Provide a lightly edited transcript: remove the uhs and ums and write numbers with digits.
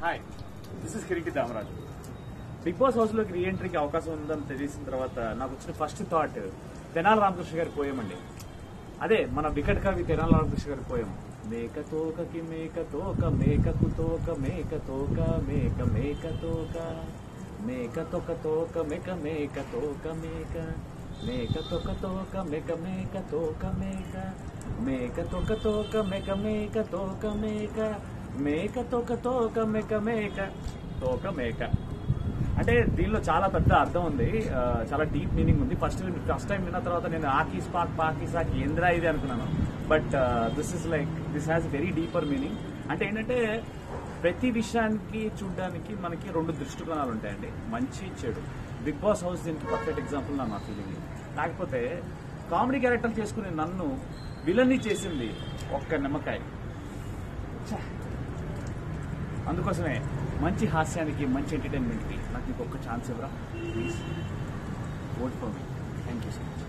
Hi, this is Kireeti Damaraju. Bigg Boss house లోకి రీఎంట్రీకి అవకాశం ఉందని తెలిసిన తర్వాత నాకు వచ్చిన ఫస్ట్ థాట్ తెనాల రామకృష్ణ గారి పోయం అండి. అదే మన వికట్ కవి తెనాల రామకృష్ణ గారి పోయం. మేక తోకకి మేక తోక మేకకు తోక మేక తోక మేక మేక తోక మేక తోక తోక మేక మేక తోక మేక మేక తోక తోక మేక మేక తోక మేక మేక తోక తోక మేక మేక తోక మేక మేక తోక తోక మేక మేక తోక మేక. అంటే దీనిలో చాలా పెద్ద అర్థం ఉంది, చాలా డీప్ మీనింగ్ ఉంది. ఫస్ట్ టైం విన్న తర్వాత నేను ఆకీ స్పాక్ పాకీ సాకి ఏంద్రా ఇది అనుకున్నాను. But this has very deeper meaning. అంటే ఏంటంటే ప్రతి విషయానికి చూడడానికి మనకి రెండు దృష్టికోణాలు ఉంటాయండి, మంచి చెడు. బిగ్ బాస్ హౌస్ దీనికి పర్ఫెక్ట్ ఎగ్జాంపుల్ నా ఫీలింగ్. కాకపోతే కామెడీ క్యారెక్టర్ చేసుకుని నన్ను విలన్ని చేసింది ఒక్క నిమ్మకాయ. అందుకోసమే మంచి హాస్యానికి, మంచి ఎంటర్టైన్మెంట్కి నాకు ఇంకొక ఛాన్స్ ఇవ్వరా please. Vote for me. Thank you so much.